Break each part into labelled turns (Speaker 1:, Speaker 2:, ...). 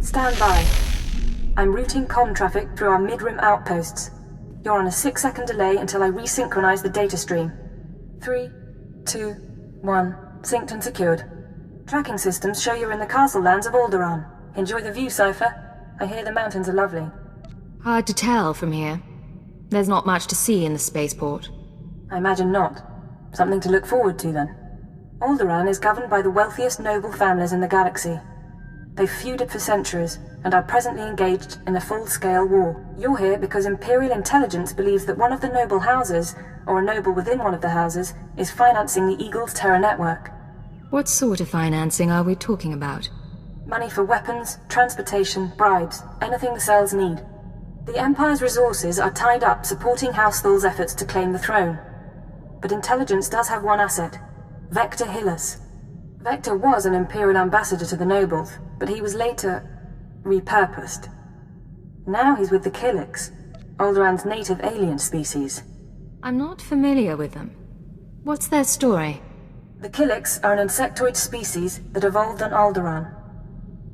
Speaker 1: Stand by. I'm routing comm traffic through our mid-rim outposts. You're on a 6-second delay until I resynchronize the data stream. 3, 2, 1. Synced and secured. Tracking systems show you're in the castle lands of Alderaan. Enjoy the view, Cypher. I hear the mountains are lovely.
Speaker 2: Hard to tell from here. There's not much to see in the spaceport.
Speaker 1: I imagine not. Something to look forward to, then. Alderaan is governed by the wealthiest noble families in the galaxy. They've feuded for centuries, and are presently engaged in a full-scale war. You're here because Imperial Intelligence believes that one of the noble houses, or a noble within one of the houses, is financing the Eagle's Terra network.
Speaker 2: What sort of financing are we talking about?
Speaker 1: Money for weapons, transportation, bribes, anything the cells need. The Empire's resources are tied up supporting House Thul's efforts to claim the throne. But Intelligence does have one asset, Vector Hillis. Vector was an Imperial ambassador to the nobles, but he was later repurposed. Now he's with the Killiks, Alderaan's native alien species.
Speaker 2: I'm not familiar with them. What's their story?
Speaker 1: The Killiks are an insectoid species that evolved on Alderaan.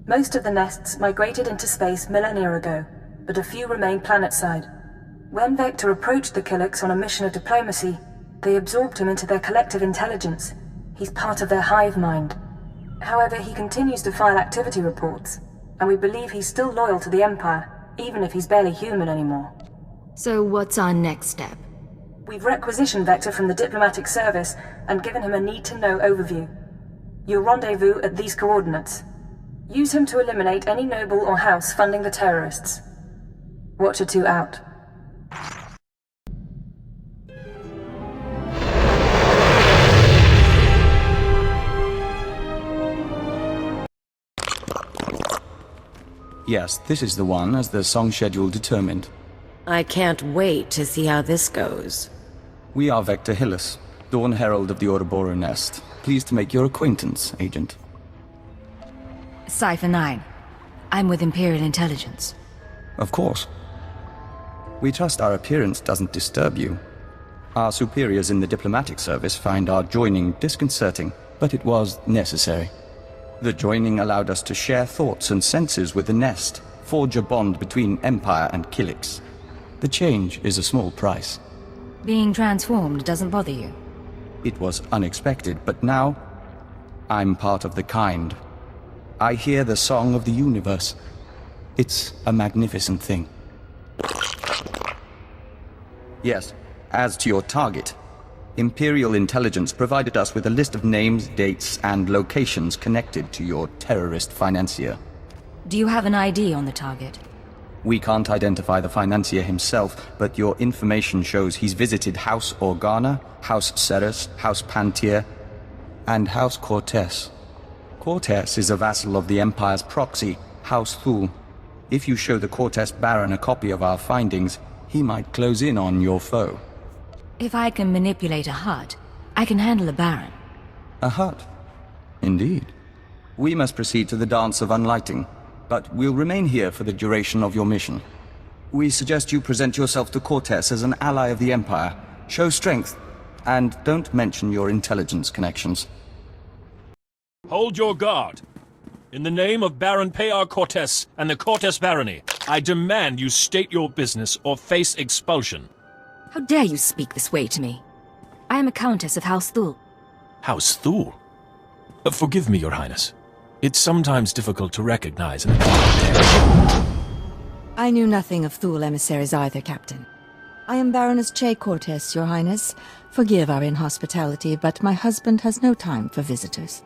Speaker 1: Most of the nests migrated into space millennia ago, but a few remain planetside. When Vector approached the Killiks on a mission of diplomacy, they absorbed him into their collective intelligence. He's part of their hive mind. However, he continues to file activity reports, and we believe he's still loyal to the Empire, even if he's barely human anymore.
Speaker 2: So what's our next step?
Speaker 1: We've requisitioned Vector from the diplomatic service and given him a need-to-know overview. You'll rendezvous at these coordinates. Use him to eliminate any noble or house funding the terrorists. Watcher 2 out.
Speaker 3: Yes, this is the one, as the song schedule determined.
Speaker 4: I can't wait to see how this goes.
Speaker 3: We are Vector Hillis, Dawn Herald of the Ouroboros Nest. Pleased to make your acquaintance, Agent.
Speaker 2: Cypher 9. I'm with Imperial Intelligence.
Speaker 3: Of course. We trust our appearance doesn't disturb you. Our superiors in the diplomatic service find our joining disconcerting, but it was necessary. The joining allowed us to share thoughts and senses with the Nest, forge a bond between Empire and Killiks. The change is a small price.
Speaker 2: Being transformed doesn't bother you?
Speaker 3: It was unexpected, but now, I'm part of the kind. I hear the song of the universe. It's a magnificent thing. Yes, as to your target, Imperial Intelligence provided us with a list of names, dates, and locations connected to your terrorist financier.
Speaker 2: Do you have an ID on the target?
Speaker 3: We can't identify the financier himself, but your information shows he's visited House Organa, House Ceres, House Pantier, and House Cortez. Cortez is a vassal of the Empire's proxy, House Thul. If you show the Cortez Baron a copy of our findings, he might close in on your foe.
Speaker 2: If I can manipulate a hut, I can handle a Baron.
Speaker 3: A hut? Indeed. We must proceed to the Dance of Unlighting, but we'll remain here for the duration of your mission. We suggest you present yourself to Cortez as an ally of the Empire, show strength, and don't mention your intelligence connections.
Speaker 5: Hold your guard. In the name of Baron Payar Cortez and the Cortez Barony, I demand you state your business or face expulsion.
Speaker 2: How dare you speak this way to me? I am a Countess of House Thul.
Speaker 5: House Thul? Forgive me, Your Highness. It's sometimes difficult to recognize an
Speaker 6: I knew nothing of Thul emissaries either, Captain. I am Baroness Che Cortez, Your Highness. Forgive our inhospitality, but my husband has no time for visitors.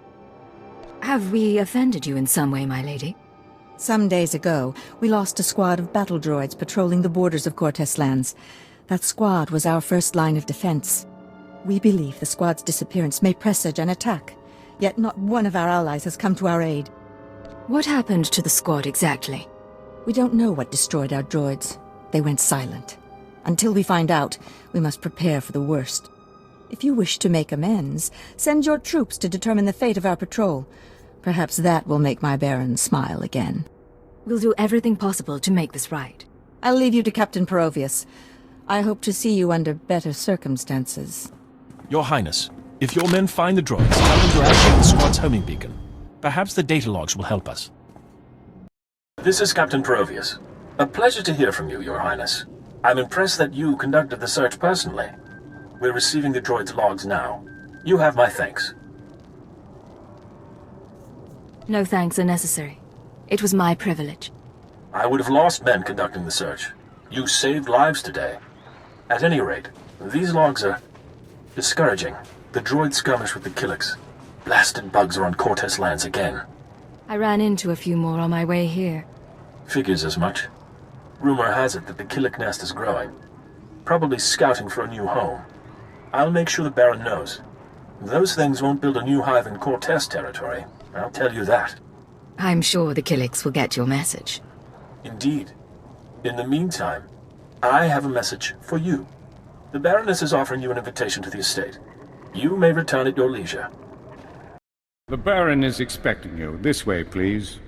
Speaker 2: Have we offended you in some way, my lady?
Speaker 6: Some days ago, we lost a squad of battle droids patrolling the borders of Cortez lands. That squad was our first line of defense. We believe the squad's disappearance may presage an attack, yet not one of our allies has come to our aid.
Speaker 2: What happened to the squad exactly?
Speaker 6: We don't know what destroyed our droids. They went silent. Until we find out, we must prepare for the worst. If you wish to make amends, send your troops to determine the fate of our patrol. Perhaps that will make my Baron smile again.
Speaker 2: We'll do everything possible to make this right.
Speaker 6: I'll leave you to Captain Perovius. I hope to see you under better circumstances.
Speaker 5: Your Highness, if your men find the droids, tell them to activate the squad's homing beacon. Perhaps the data logs will help us.
Speaker 7: This is Captain Perovius. A pleasure to hear from you, Your Highness. I'm impressed that you conducted the search personally. We're receiving the droid's logs now. You have my thanks.
Speaker 2: No thanks are necessary. It was my privilege.
Speaker 7: I would have lost men conducting the search. You saved lives today. At any rate, these logs are discouraging. The droid skirmish with the Killiks. Blasted bugs are on Cortez lands again.
Speaker 2: I ran into a few more on my way here.
Speaker 7: Figures as much. Rumor has it that the Killik nest is growing. Probably scouting for a new home. I'll make sure the Baron knows. Those things won't build a new hive in Cortez territory. I'll tell you that.
Speaker 2: I'm sure the Killiks will get your message.
Speaker 7: Indeed. In the meantime, I have a message for you. The Baroness is offering you an invitation to the estate. You may return at your leisure.
Speaker 8: The Baron is expecting you. This way, please.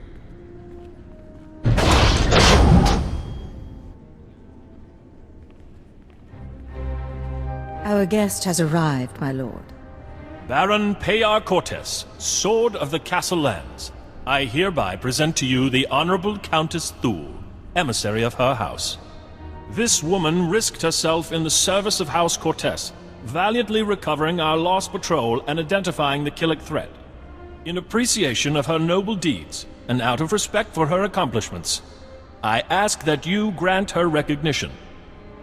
Speaker 6: Our guest has arrived, my lord.
Speaker 5: Baron Payar Cortez, Sword of the Castle Lands. I hereby present to you the Honorable Countess Thule, emissary of her house. This woman risked herself in the service of House Cortez, valiantly recovering our lost patrol and identifying the Killik threat. In appreciation of her noble deeds, and out of respect for her accomplishments, I ask that you grant her recognition.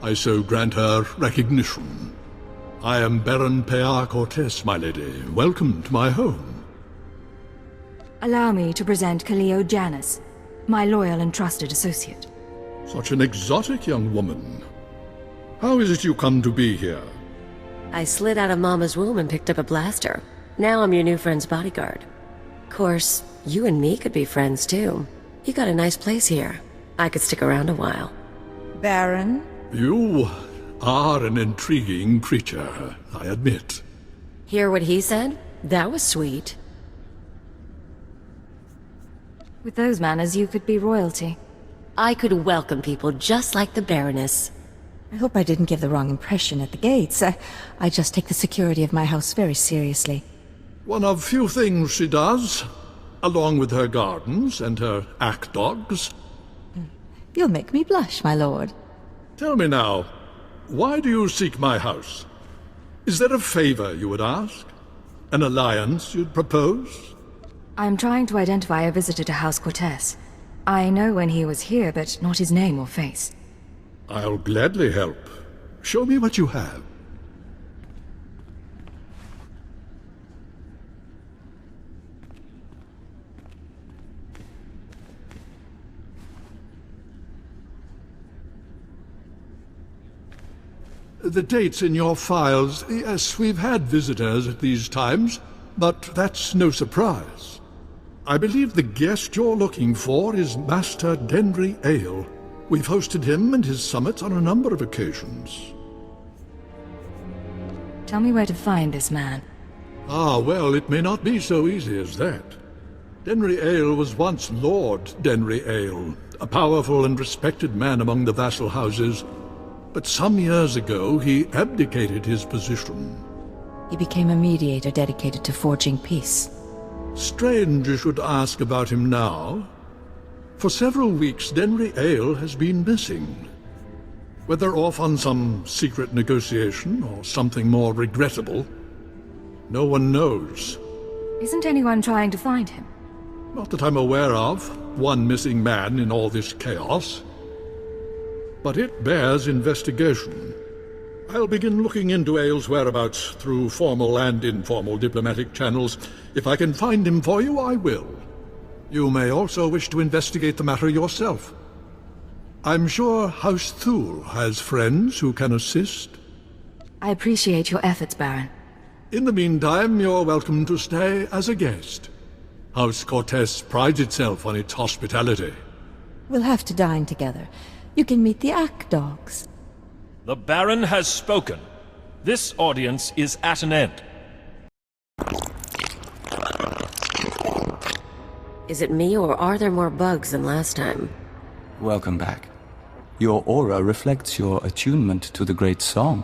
Speaker 9: I so grant her recognition. I am Baron Payar Cortez, my lady. Welcome to my home.
Speaker 2: Allow me to present Kaleo Janus, my loyal and trusted associate.
Speaker 9: Such an exotic young woman. How is it you come to be here?
Speaker 4: I slid out of Mama's womb and picked up a blaster. Now I'm your new friend's bodyguard. Of course, you and me could be friends too. You got a nice place here. I could stick around a while.
Speaker 6: Baron?
Speaker 9: You are an intriguing creature, I admit.
Speaker 4: Hear what he said? That was sweet.
Speaker 2: With those manners, you could be royalty.
Speaker 4: I could welcome people just like the Baroness.
Speaker 6: I hope I didn't give the wrong impression at the gates. I just take the security of my house very seriously.
Speaker 9: One of few things she does, along with her gardens and her ack dogs.
Speaker 6: You'll make me blush, my lord.
Speaker 9: Tell me now, why do you seek my house? Is there a favor you would ask? An alliance you'd propose?
Speaker 2: I'm trying to identify a visitor to House Cortez. I know when he was here, but not his name or face.
Speaker 9: I'll gladly help. Show me what you have. The dates in your files. Yes, we've had visitors at these times, but that's no surprise. I believe the guest you're looking for is Master Denry Ale. We've hosted him and his summits on a number of occasions.
Speaker 2: Tell me where to find this man.
Speaker 9: Ah, well, it may not be so easy as that. Denry Ale was once Lord Denry Ale, a powerful and respected man among the vassal houses. But some years ago, he abdicated his position.
Speaker 6: He became a mediator dedicated to forging peace.
Speaker 9: Strange you should ask about him now. For several weeks, Denry Ale has been missing. Whether off on some secret negotiation or something more regrettable, no one knows.
Speaker 2: Isn't anyone trying to find him?
Speaker 9: Not that I'm aware of. One missing man in all this chaos. But it bears investigation. I'll begin looking into Ale's whereabouts through formal and informal diplomatic channels. If I can find him for you, I will. You may also wish to investigate the matter yourself. I'm sure House Thule has friends who can assist.
Speaker 2: I appreciate your efforts, Baron.
Speaker 9: In the meantime, you're welcome to stay as a guest. House Cortez prides itself on its hospitality.
Speaker 6: We'll have to dine together. You can meet the ack dogs.
Speaker 5: The Baron has spoken. This audience is at an end.
Speaker 4: Is it me, or are there more bugs than last time?
Speaker 3: Welcome back. Your aura reflects your attunement to the great song.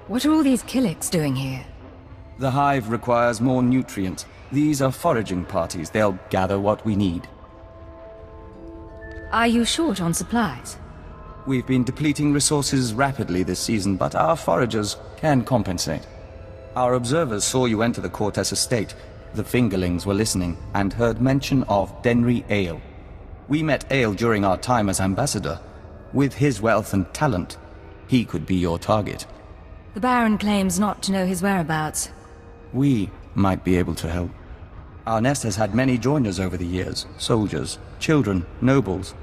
Speaker 2: What are all these Killiks doing here?
Speaker 3: The hive requires more nutrients. These are foraging parties. They'll gather what we need.
Speaker 2: Are you short on supplies?
Speaker 3: We've been depleting resources rapidly this season, but our foragers can compensate. Our observers saw you enter the Cortez estate. The fingerlings were listening and heard mention of Denry Ale. We met Ale during our time as ambassador. With his wealth and talent, he could be your target.
Speaker 2: The Baron claims not to know his whereabouts.
Speaker 3: We might be able to help. Our nest has had many joiners over the years. Soldiers, children, nobles.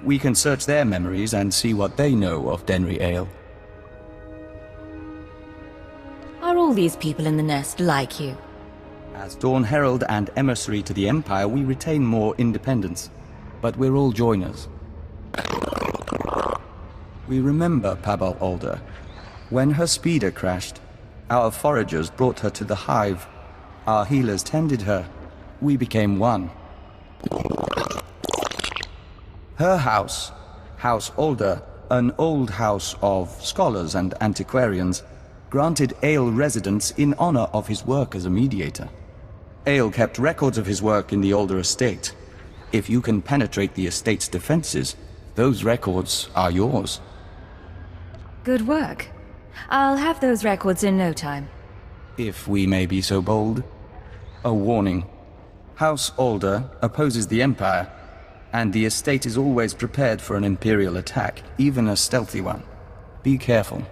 Speaker 3: We can search their memories and see what they know of Denry Ale.
Speaker 2: Are all these people in the nest like you?
Speaker 3: As Dawn Herald and emissary to the Empire, we retain more independence. But we're all joiners. We remember Pabal Alder. When her speeder crashed, our foragers brought her to the hive. Our healers tended her. We became one. Her house, House Alder, an old house of scholars and antiquarians, granted Ale residence in honor of his work as a mediator. Ale kept records of his work in the Alder estate. If you can penetrate the estate's defenses, those records are yours.
Speaker 2: Good work. I'll have those records in no time.
Speaker 3: If we may be so bold. A warning. House Alder opposes the Empire, and the estate is always prepared for an Imperial attack, even a stealthy one. Be careful.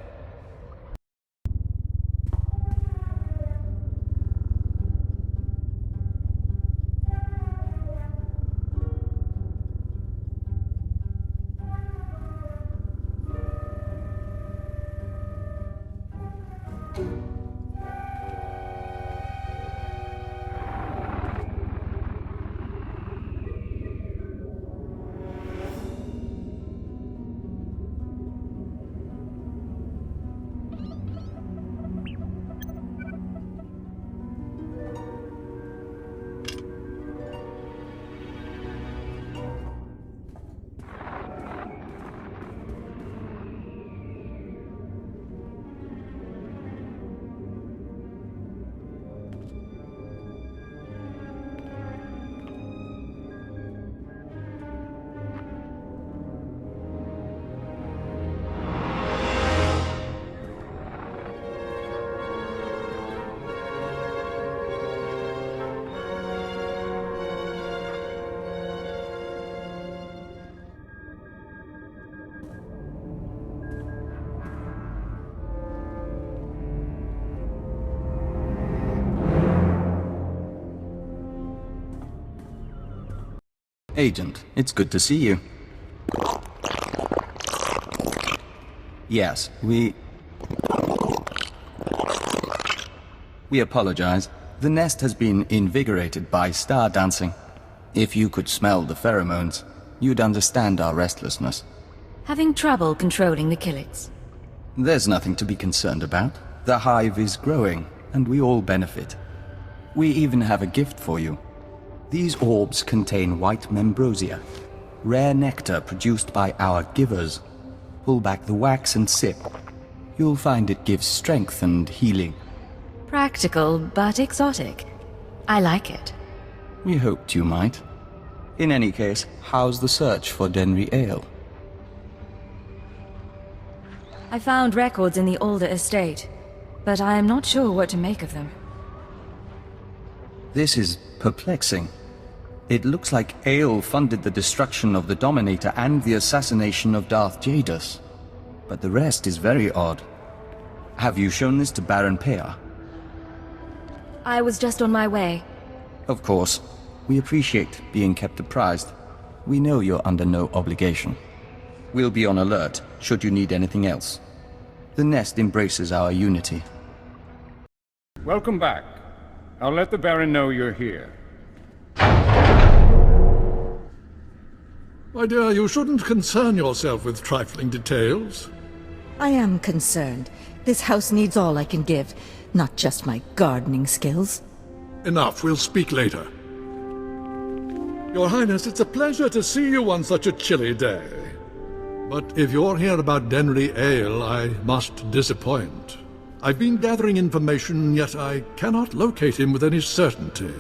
Speaker 3: Agent, it's good to see you. Yes, we apologize. The nest has been invigorated by star dancing. If you could smell the pheromones, you'd understand our restlessness.
Speaker 2: Having trouble controlling the Killiks?
Speaker 3: There's nothing to be concerned about. The hive is growing, and we all benefit. We even have a gift for you. These orbs contain white membrosia, rare nectar produced by our givers. Pull back the wax and sip. You'll find it gives strength and healing.
Speaker 2: Practical, but exotic. I like it.
Speaker 3: We hoped you might. In any case, how's the search for Denry Ale?
Speaker 2: I found records in the Alder estate, but I am not sure what to make of them.
Speaker 3: This is perplexing. It looks like Ale funded the destruction of the Dominator and the assassination of Darth Jadus. But the rest is very odd. Have you shown this to Baron Pear?
Speaker 2: I was just on my way.
Speaker 3: Of course. We appreciate being kept apprised. We know you're under no obligation. We'll be on alert should you need anything else. The nest embraces our unity.
Speaker 8: Welcome back. I'll let the Baron know you're here.
Speaker 9: My dear, you shouldn't concern yourself with trifling details.
Speaker 6: I am concerned. This house needs all I can give, not just my gardening skills.
Speaker 9: Enough, we'll speak later. Your Highness, it's a pleasure to see you on such a chilly day. But if you're here about Denry Ale, I must disappoint. I've been gathering information, yet I cannot locate him with any certainty.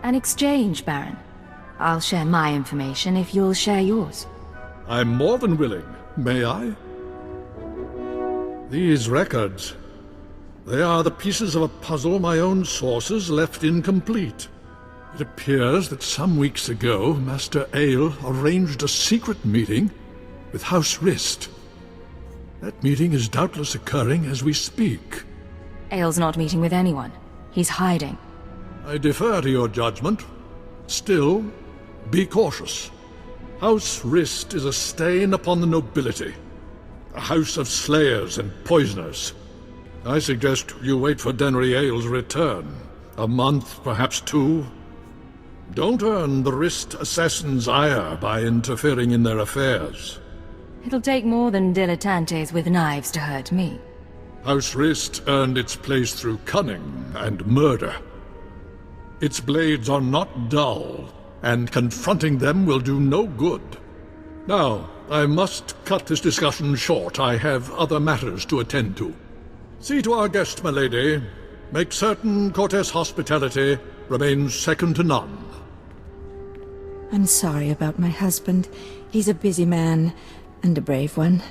Speaker 2: An exchange, Baron. I'll share my information if you'll share yours.
Speaker 9: I'm more than willing. May I? These records. They are the pieces of a puzzle my own sources left incomplete. It appears that some weeks ago, Master Ale arranged a secret meeting with House Rist. That meeting is doubtless occurring as we speak.
Speaker 2: Ale's not meeting with anyone. He's hiding.
Speaker 9: I defer to your judgment. Still, be cautious. House Rist is a stain upon the nobility. A house of slayers and poisoners. I suggest you wait for Denry Ale's return. A month, perhaps 2. Don't earn the Rist assassins' ire by interfering in their affairs.
Speaker 2: It'll take more than dilettantes with knives to hurt me.
Speaker 9: House Rist earned its place through cunning and murder. Its blades are not dull, and confronting them will do no good. Now, I must cut this discussion short. I have other matters to attend to. See to our guest, my lady. Make certain Cortes hospitality remains second to none.
Speaker 6: I'm sorry about my husband. He's a busy man, and a brave one.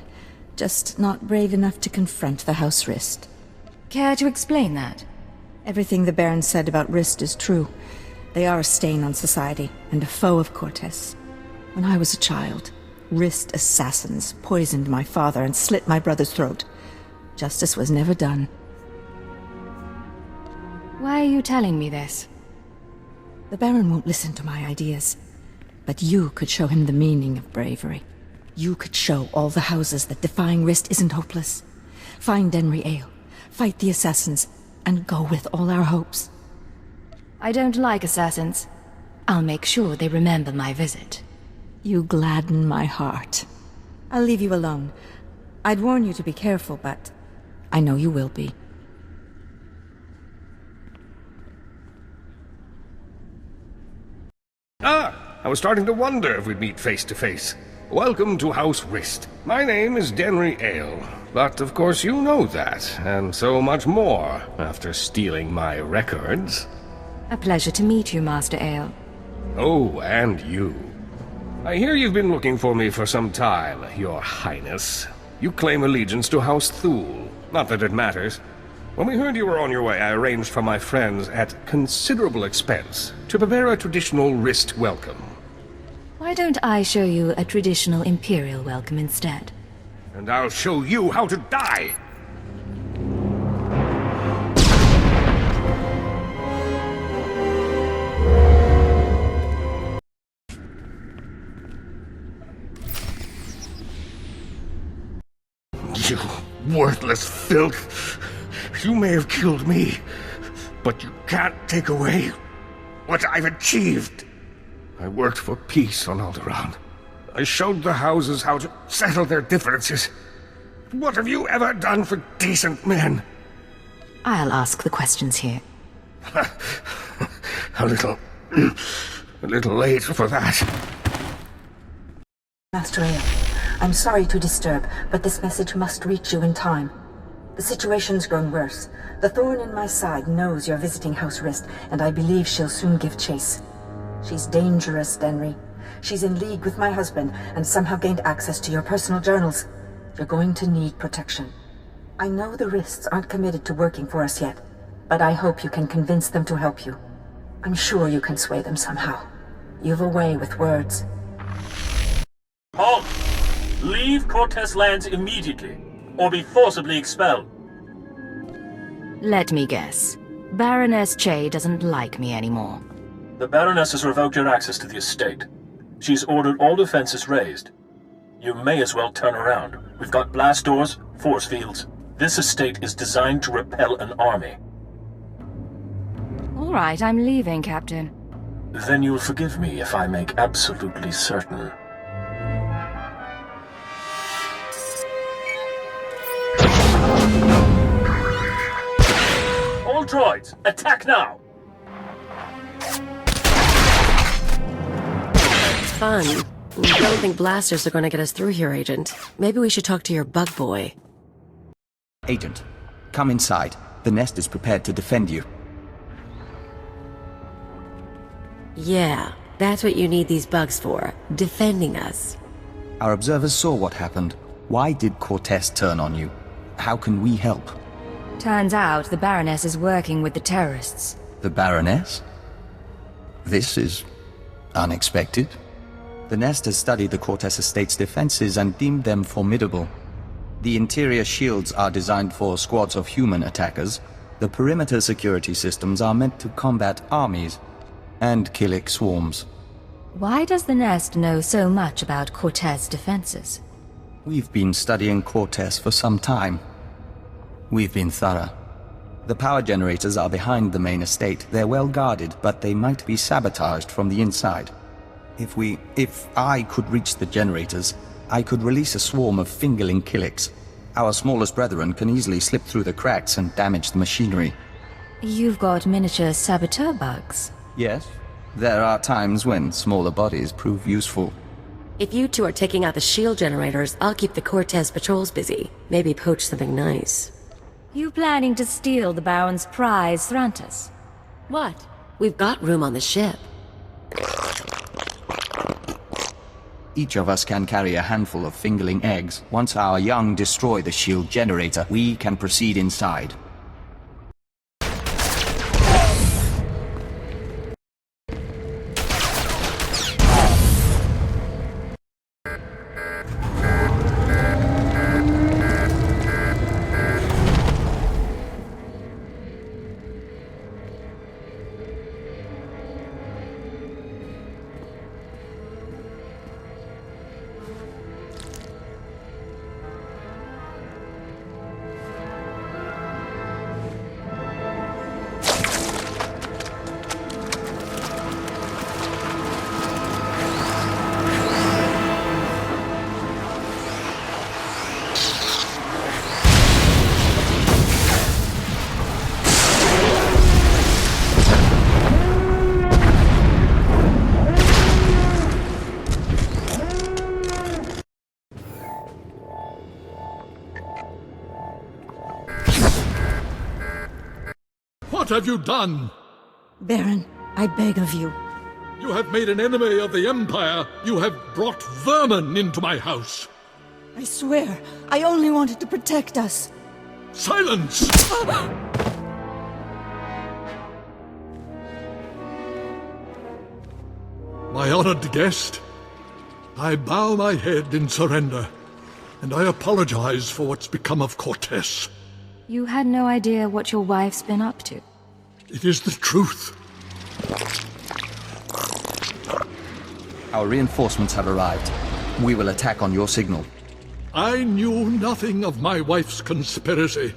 Speaker 6: Just not brave enough to confront the House Rist.
Speaker 2: Care to explain that?
Speaker 6: Everything the Baron said about Rist is true. They are a stain on society, and a foe of Cortes. When I was a child, Rist assassins poisoned my father and slit my brother's throat. Justice was never done.
Speaker 2: Why are you telling me this?
Speaker 6: The Baron won't listen to my ideas. But you could show him the meaning of bravery. You could show all the houses that defying Rist isn't hopeless. Find Denry Ale, fight the assassins, and go with all our hopes.
Speaker 2: I don't like assassins. I'll make sure they remember my visit.
Speaker 6: You gladden my heart. I'll leave you alone. I'd warn you to be careful, but I know you will be.
Speaker 10: I was starting to wonder if we'd meet face to face. Welcome to House Rist. My name is Denry Ale, but of course you know that, and so much more, after stealing my records.
Speaker 2: A pleasure to meet you, Master Ale.
Speaker 10: Oh, and you. I hear you've been looking for me for some time, Your Highness. You claim allegiance to House Thule. Not that it matters. When we heard you were on your way, I arranged for my friends at considerable expense to prepare a traditional Rist welcome.
Speaker 2: Why don't I show you a traditional Imperial welcome instead?
Speaker 10: And I'll show you how to die! You worthless filth! You may have killed me, but you can't take away what I've achieved. I worked for peace on Alderaan. I showed the houses how to settle their differences. What have you ever done for decent men?
Speaker 2: I'll ask the questions here.
Speaker 10: a little late for that.
Speaker 1: Master Ale, I'm sorry to disturb, but this message must reach you in time. The situation's grown worse. The thorn in my side knows you're visiting House Rist, and I believe she'll soon give chase. She's dangerous, Denry. She's in league with my husband, and somehow gained access to your personal journals. You're going to need protection. I know the Rists aren't committed to working for us yet, but I hope you can convince them to help you. I'm sure you can sway them somehow. You've a way with words.
Speaker 7: Halt! Leave Cortes lands immediately, or be forcibly expelled.
Speaker 2: Let me guess. Baroness Che doesn't like me anymore.
Speaker 7: The Baroness has revoked your access to the estate. She's ordered all defenses raised. You may as well turn around. We've got blast doors, force fields. This estate is designed to repel an army.
Speaker 2: All right, I'm leaving, Captain.
Speaker 7: Then you'll forgive me if I make absolutely certain. All droids, attack now!
Speaker 4: Fun. I don't think blasters are going to get us through here, Agent. Maybe we should talk to your bug boy.
Speaker 3: Agent, come inside. The nest is prepared to defend you.
Speaker 4: Yeah, That's what you need these bugs for, defending us.
Speaker 3: Our observers saw what happened. Why did Cortez turn on you? How can we help?
Speaker 2: Turns out the Baroness is working with the terrorists.
Speaker 3: The Baroness? This is unexpected. The Nest has studied the Cortez estate's defenses and deemed them formidable. The interior shields are designed for squads of human attackers. The perimeter security systems are meant to combat armies and Killik swarms.
Speaker 2: Why does the Nest know so much about Cortez defenses?
Speaker 3: We've been studying Cortez for some time. We've been thorough. The power generators are behind the main estate. They're well guarded, but they might be sabotaged from the inside. If I could reach the generators, I could release a swarm of fingerling Killiks. Our smallest brethren can easily slip through the cracks and damage the machinery.
Speaker 2: You've got miniature saboteur bugs.
Speaker 3: Yes, there are times when smaller bodies prove useful.
Speaker 4: If you two are taking out the shield generators, I'll keep the Cortez patrols busy. Maybe poach something nice.
Speaker 2: You planning to steal the Baron's prize, Thrantis?
Speaker 4: What? We've got room on the ship.
Speaker 3: Each of us can carry a handful of fingerling eggs. Once our young destroy the shield generator, we can proceed inside.
Speaker 9: What have you done?
Speaker 6: Baron, I beg of you.
Speaker 9: You have made an enemy of the Empire. You have brought vermin into my house.
Speaker 6: I swear, I only wanted to protect us.
Speaker 9: Silence! My honored guest, I bow my head in surrender, and I apologize for what's become of Cortez.
Speaker 2: You had no idea what your wife's been up to.
Speaker 9: It is the truth.
Speaker 3: Our reinforcements have arrived. We will attack on your signal.
Speaker 9: I knew nothing of my wife's conspiracy.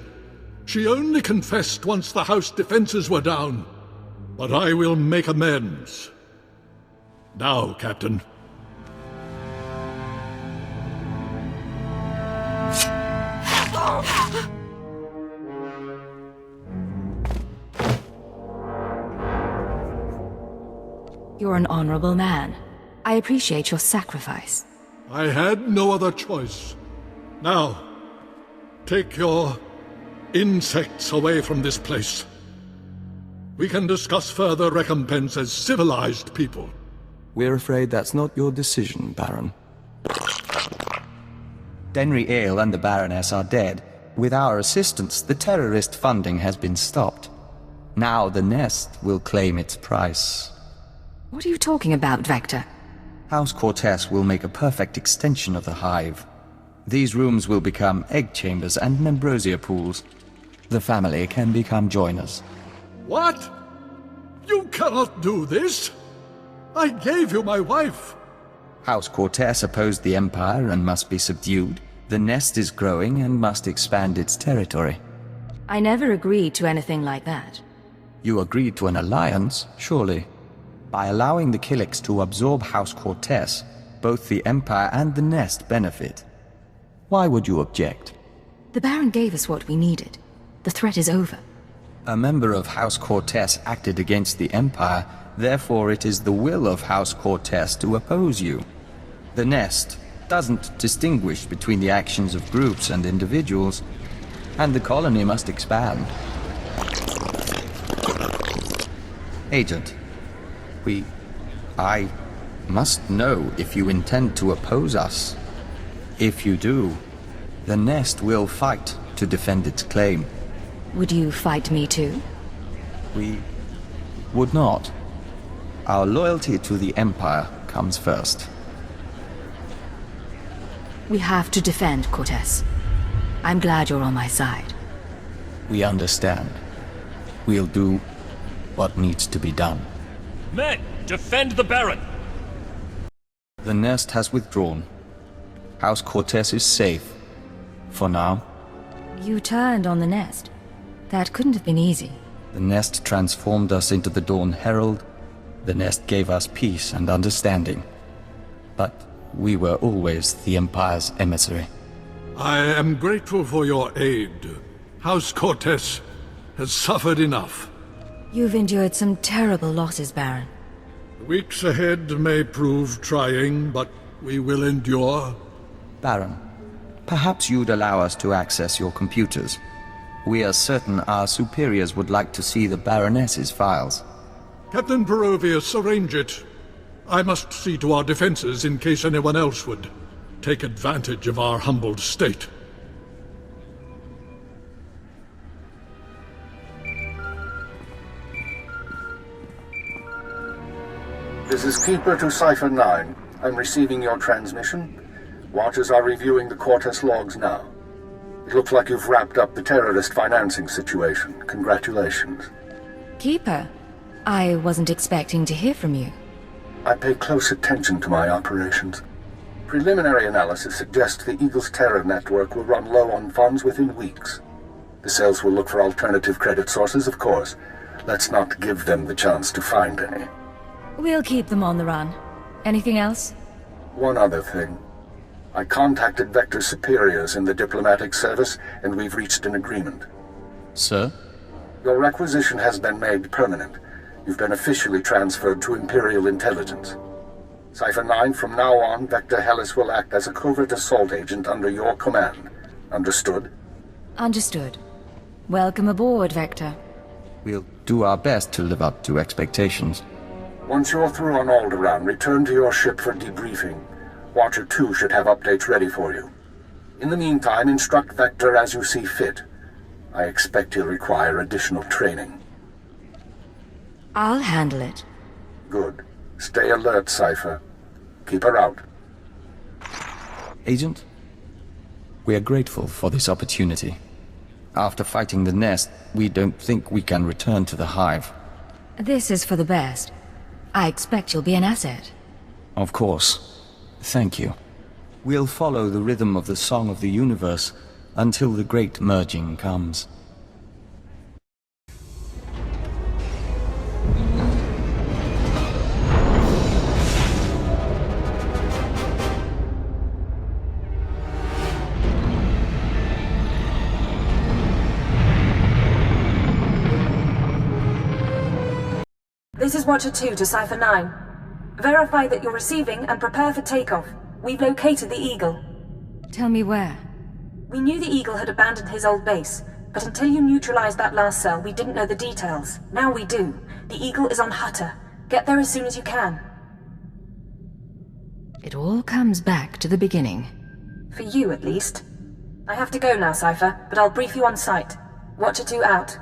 Speaker 9: She only confessed once the house defenses were down. But I will make amends. Now, Captain.
Speaker 2: You're an honorable man. I appreciate your sacrifice.
Speaker 9: I had no other choice. Now, take your insects away from this place. We can discuss further recompense as civilized people.
Speaker 3: We're afraid that's not your decision, Baron. Denry Ale and the Baroness are dead. With our assistance, the terrorist funding has been stopped. Now the Nest will claim its price.
Speaker 2: What are you talking about, Vector?
Speaker 3: House Cortez will make a perfect extension of the hive. These rooms will become egg chambers and membrosia pools. The family can become joiners.
Speaker 9: What? You cannot do this! I gave you my wife!
Speaker 3: House Cortez opposed the Empire and must be subdued. The Nest is growing and must expand its territory.
Speaker 2: I never agreed to anything like that.
Speaker 3: You agreed to an alliance, surely. By allowing the Killiks to absorb House Cortez, both the Empire and the Nest benefit. Why would you object?
Speaker 2: The Baron gave us what we needed. The threat is over.
Speaker 3: A member of House Cortez acted against the Empire, therefore it is the will of House Cortez to oppose you. The Nest doesn't distinguish between the actions of groups and individuals, and the colony must expand. Agent, I must know if you intend to oppose us. If you do, the Nest will fight to defend its claim.
Speaker 2: Would you fight me too?
Speaker 3: We would not. Our loyalty to the Empire comes first.
Speaker 2: We have to defend Cortez. I'm glad you're on my side.
Speaker 3: We understand. We'll do what needs to be done.
Speaker 5: Men, defend the Baron!
Speaker 3: The Nest has withdrawn. House Cortez is safe. For now.
Speaker 2: You turned on the Nest. That couldn't have been easy.
Speaker 3: The Nest transformed us into the Dawn Herald. The Nest gave us peace and understanding. But we were always the Empire's emissary.
Speaker 9: I am grateful for your aid. House Cortez has suffered enough.
Speaker 2: You've endured some terrible losses, Baron.
Speaker 9: The weeks ahead may prove trying, but we will endure.
Speaker 3: Baron, perhaps you'd allow us to access your computers. We are certain our superiors would like to see the Baroness's files.
Speaker 9: Captain Perovius, arrange it. I must see to our defenses in case anyone else would take advantage of our humbled state.
Speaker 11: This is Keeper to Cipher 9. I'm receiving your transmission. Watchers are reviewing the Cortez logs now. It looks like you've wrapped up the terrorist financing situation. Congratulations.
Speaker 2: Keeper, I wasn't expecting to hear from you.
Speaker 11: I pay close attention to my operations. Preliminary analysis suggests the Eagle's terror network will run low on funds within weeks. The cells will look for alternative credit sources, of course. Let's not give them the chance to find any.
Speaker 2: We'll keep them on the run. Anything else?
Speaker 11: One other thing. I contacted Vector's superiors in the diplomatic service, and we've reached an agreement.
Speaker 3: Sir?
Speaker 11: Your requisition has been made permanent. You've been officially transferred to Imperial Intelligence. Cipher 9, from now on, Vector Hellis will act as a covert assault agent under your command. Understood?
Speaker 2: Understood. Welcome aboard, Vector.
Speaker 3: We'll do our best to live up to expectations.
Speaker 11: Once you're through on Alderaan, return to your ship for debriefing. Watcher 2 should have updates ready for you. In the meantime, instruct Vector as you see fit. I expect he'll require additional training.
Speaker 2: I'll handle it.
Speaker 11: Good. Stay alert, Cipher. Keep her out.
Speaker 3: Agent, we are grateful for this opportunity. After fighting the Nest, we don't think we can return to the Hive.
Speaker 2: This is for the best. I expect you'll be an asset.
Speaker 3: Of course. Thank you. We'll follow the rhythm of the Song of the Universe until the Great Merging comes.
Speaker 1: This is Watcher 2 to Cipher 9. Verify that you're receiving and prepare for takeoff. We've located the Eagle.
Speaker 2: Tell me where.
Speaker 1: We knew the Eagle had abandoned his old base, but until you neutralized that last cell, we didn't know the details. Now we do. The Eagle is on Hutter. Get there as soon as you can.
Speaker 2: It all comes back to the beginning.
Speaker 1: For you, at least. I have to go now, Cipher, but I'll brief you on site. Watcher 2 out.